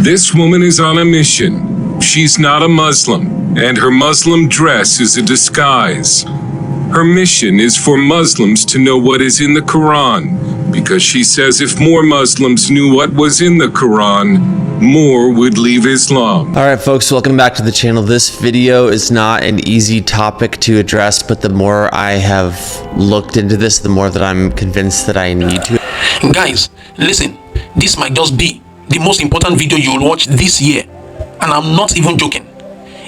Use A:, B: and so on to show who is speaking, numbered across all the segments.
A: This woman is on a mission. She's not a Muslim, and her Muslim dress is a disguise. Her mission is for Muslims to know what is in the Qur'an, because she says if more Muslims knew what was in the Qur'an, more would leave Islam.
B: Alright folks, welcome back to the channel. This video is not an easy topic to address, but the more I have looked into this, the more that I'm convinced that I need to.
C: Guys, listen, this might just be the most important video you'll watch this year, and I'm not even joking.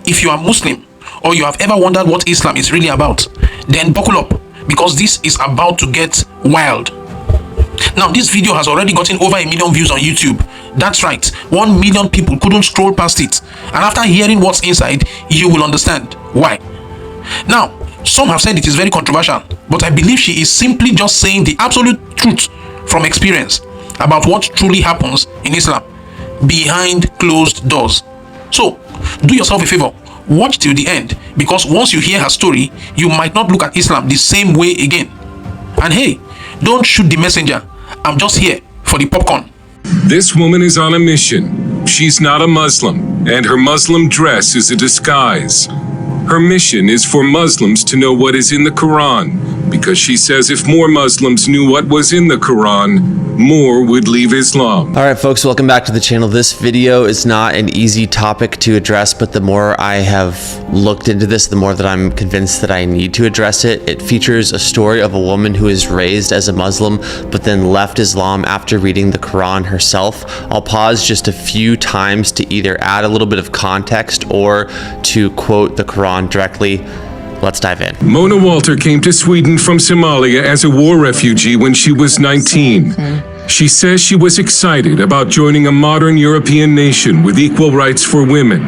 C: If you are Muslim, or you have ever wondered what Islam is really about, then buckle up, because this is about to get wild. Now, this video has already gotten over 1 million views on YouTube. That's right, 1 million people couldn't scroll past it. And after hearing what's inside, you will understand why. Now, some have said it is very controversial, but I believe she is simply just saying the absolute truth from experience about what truly happens in Islam behind closed doors. So, do yourself a favor. Watch till the end, because once you hear her story, you might not look at Islam the same way again. And hey, don't shoot the messenger. I'm just here for the popcorn.
A: This woman is on a mission. She's not a Muslim, and her Muslim dress is a disguise. Her mission is for Muslims to know what is in the Qur'an, because she says if more Muslims knew what was in the Qur'an, more would leave Islam.
B: Alright folks, welcome back to the channel. This video is not an easy topic to address, but the more I have looked into this, the more that I'm convinced that I need to address it. It features a story of a woman who is raised as a Muslim, but then left Islam after reading the Quran herself. I'll pause just a few times to either add a little bit of context or to quote the Quran directly. Let's dive in.
A: Mona Walter came to Sweden from Somalia as a war refugee when she was 19. She says she was excited about joining a modern European nation with equal rights for women.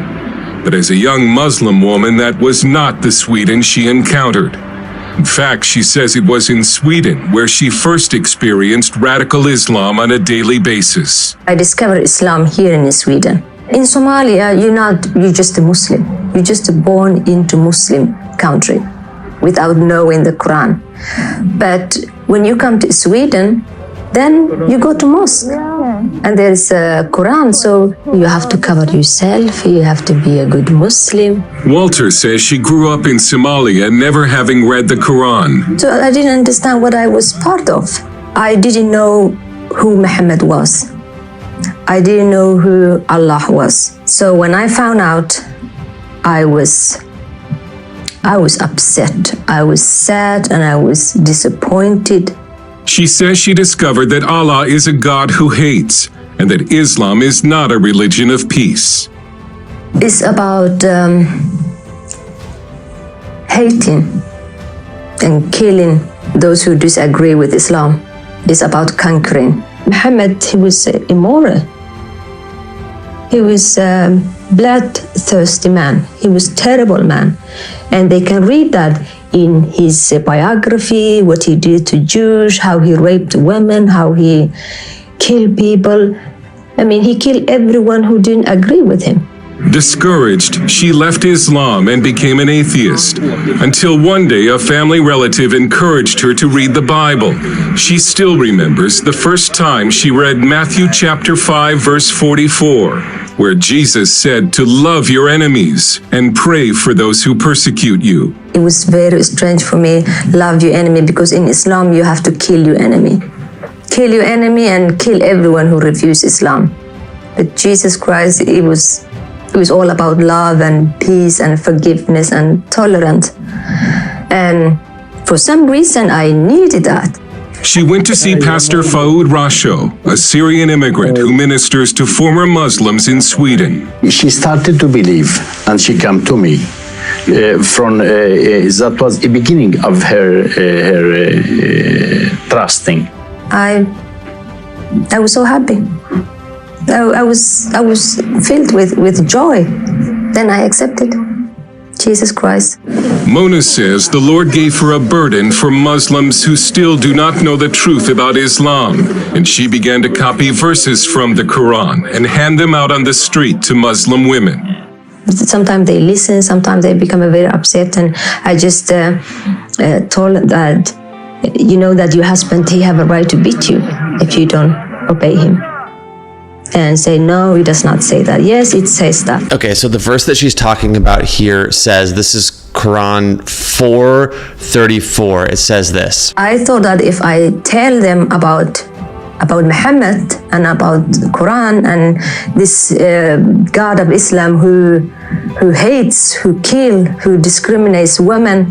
A: But as a young Muslim woman, that was not the Sweden she encountered. In fact, she says it was in Sweden where she first experienced radical Islam on a daily basis.
D: I discovered Islam here in Sweden. In Somalia, you're just a Muslim. You're just born into Muslim country without knowing the Quran. But when you come to Sweden, then you go to mosque. And there's a Quran, so you have to cover yourself. You have to be a good Muslim.
A: Walter says she grew up in Somalia never having read the Quran.
D: So I didn't understand what I was part of. I didn't know who Muhammad was. I didn't know who Allah was. So when I found out, I was upset. I was sad and I was disappointed.
A: She says she discovered that Allah is a God who hates and that Islam is not a religion of peace.
D: It's about hating and killing those who disagree with Islam. It's about conquering. Muhammad, he was immoral. He was a bloodthirsty man. He was a terrible man. And they can read that in his biography, what he did to Jews, how he raped women, how he killed people. I mean, he killed everyone who didn't agree with him.
A: Discouraged, she left Islam and became an atheist, until one day a family relative encouraged her to read the Bible. She still remembers the first time she read Matthew chapter 5 verse 44, where Jesus said to love your enemies and pray for those who persecute you.
D: It was very strange for me, love your enemy, because in Islam you have to kill your enemy. Kill your enemy and kill everyone who refuses Islam. But Jesus Christ, it was all about love and peace and forgiveness and tolerance. And for some reason, I needed that.
A: She went to see Pastor Faoud Rasho, a Syrian immigrant who ministers to former Muslims in Sweden.
E: She started to believe, and she came to me. That was the beginning of her trusting.
D: I was so happy. I was filled with joy. Then I accepted Jesus Christ.
A: Mona says the Lord gave her a burden for Muslims who still do not know the truth about Islam, and she began to copy verses from the Quran and hand them out on the street to Muslim women.
D: Sometimes they listen, sometimes they become very upset, and I just told that, you know, that your husband, he have a right to beat you if you don't obey him. and say, no, it does not say that. Yes, it says that.
B: Okay, so the verse that she's talking about here says, this is Quran 4:34. It says this.
D: I thought that if I tell them about Muhammad and about the Quran and this God of Islam who hates, who kills, who discriminates women,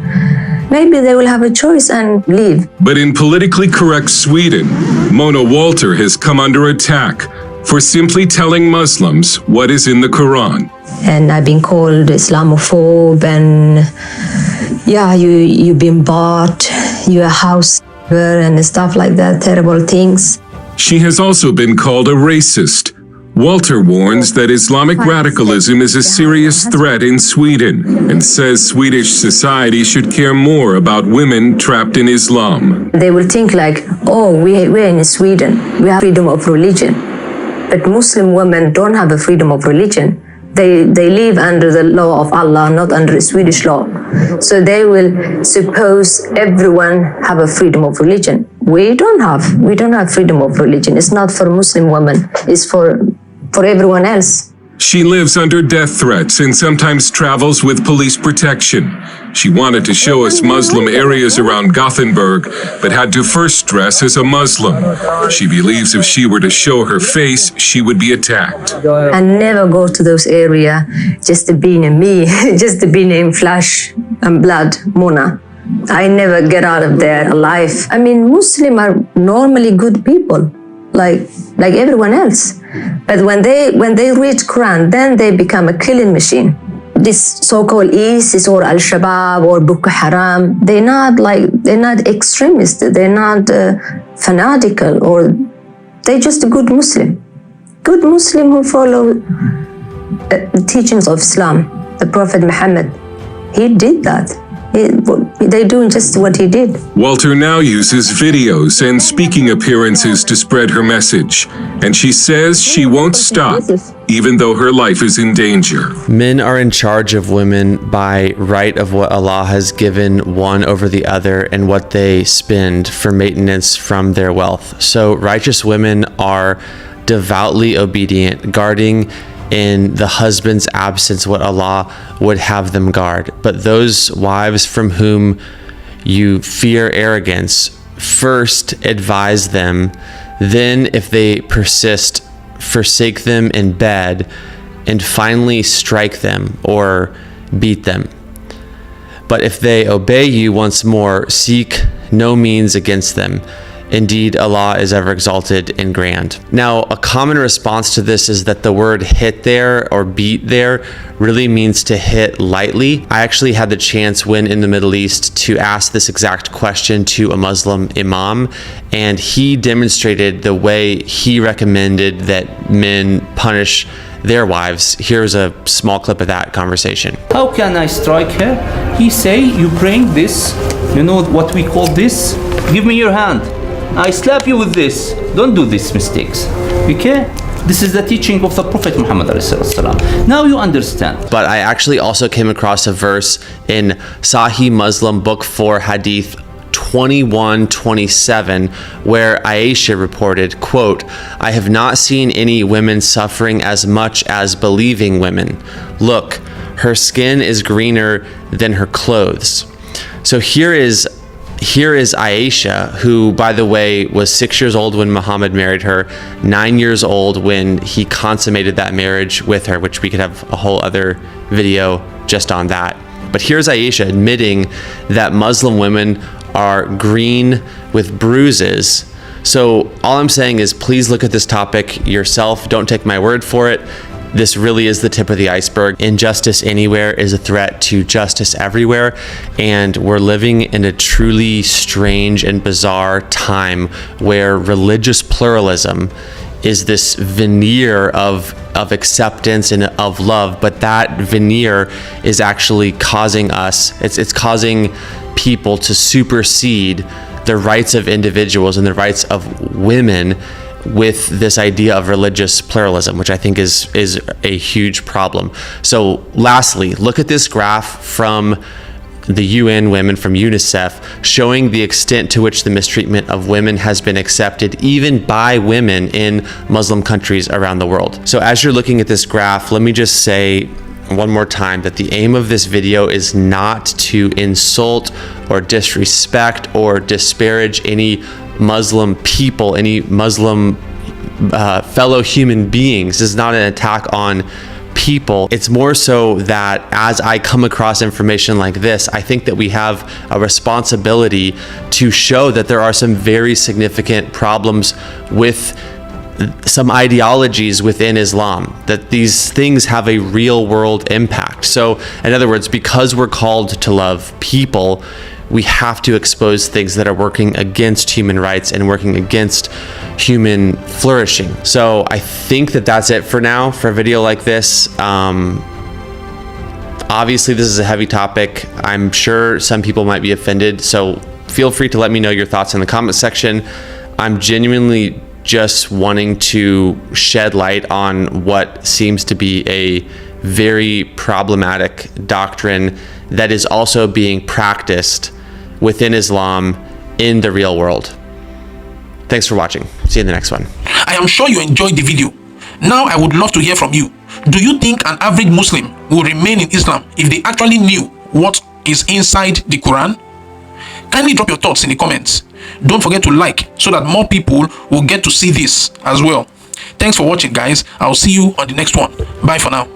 D: maybe they will have a choice and leave.
A: But in politically correct Sweden, Mona Walter has come under attack for simply telling Muslims what is in the Quran.
D: And I've been called Islamophobe, and yeah, you've been bought, you're a house and stuff like that, terrible things.
A: She has also been called a racist. Walter warns that Islamic radicalism is a serious threat in Sweden and says Swedish society should care more about women trapped in Islam.
D: They will think like, oh, we're in Sweden, we have freedom of religion. But Muslim women don't have a freedom of religion. They live under the law of Allah, not under the Swedish law. So they will suppose everyone have a freedom of religion. We don't have freedom of religion. It's not for Muslim women, it's for everyone else.
A: She lives under death threats and sometimes travels with police protection. She wanted to show us Muslim areas around Gothenburg, but had to first dress as a Muslim. She believes if she were to show her face, she would be attacked.
D: I never go to those areas just to be in me, just to be in flesh and blood, Mona. I never get out of there alive. I mean, Muslims are normally good people, like everyone else. But when they read Quran, then they become a killing machine. This so-called ISIS or Al-Shabaab or Boko Haram, they're not extremists, they're not fanatical, or they're just a good Muslim who follow the teachings of Islam. The Prophet Muhammad, he did that. They doing just what he did.
A: Walter now uses videos and speaking appearances to spread her message, and she says she won't stop, even though her life is in danger.
B: Men are in charge of women by right of what Allah has given one over the other and what they spend for maintenance from their wealth. So righteous women are devoutly obedient, guarding in the husband's absence what Allah would have them guard. But those wives from whom you fear arrogance, first advise them, then if they persist, forsake them in bed, and finally strike them or beat them. But if they obey you once more, seek no means against them. Indeed, Allah is ever exalted and grand. Now, a common response to this is that the word hit there or beat there really means to hit lightly. I actually had the chance when in the Middle East to ask this exact question to a Muslim imam, and he demonstrated the way he recommended that men punish their wives. Here's a small clip of that conversation.
F: How can I strike her? He say, you bring this, you know what we call this? Give me your hand. I slap you with this. Don't do these mistakes. Okay? This is the teaching of the Prophet Muhammad. Now you understand.
B: But I actually also came across a verse in Sahih Muslim Book 4 Hadith 21:27 where Aisha reported, quote, I have not seen any women suffering as much as believing women. Look, her skin is greener than her clothes. So here is Aisha, who, by the way, was 6 years old when Muhammad married her, 9 years old when he consummated that marriage with her, which we could have a whole other video just on that. But here's Aisha admitting that Muslim women are green with bruises. So all I'm saying is please look at this topic yourself. Don't take my word for it. This really is the tip of the iceberg. Injustice anywhere is a threat to justice everywhere. And we're living in a truly strange and bizarre time where religious pluralism is this veneer of acceptance and of love, but that veneer is actually causing us, it's causing people to supersede the rights of individuals and the rights of women with this idea of religious pluralism, which I think is a huge problem. So lastly, look at this graph from the UN women from UNICEF, showing the extent to which the mistreatment of women has been accepted even by women in Muslim countries around the world. So as you're looking at this graph, let me just say one more time that the aim of this video is not to insult or disrespect or disparage any Muslim people, any Muslim fellow human beings. This is not an attack on people. It's more so that as I come across information like this, I think that we have a responsibility to show that there are some very significant problems with some ideologies within Islam, that these things have a real world impact. So in other words, because we're called to love people, we have to expose things that are working against human rights and working against human flourishing. So I think that that's it for now for a video like this. Obviously this is a heavy topic. I'm sure some people might be offended, so feel free to let me know your thoughts in the comment section. I'm genuinely just wanting to shed light on what seems to be a very problematic doctrine that is also being practiced within Islam in the real world. Thanks for watching. See you in the next one.
C: I am sure you enjoyed the video. Now I would love to hear from you. Do you think an average Muslim will remain in Islam if they actually knew what is inside the Quran? Kindly drop your thoughts in the comments. Don't forget to like so that more people will get to see this as well. Thanks for watching, guys. I'll see you on the next one. Bye for now.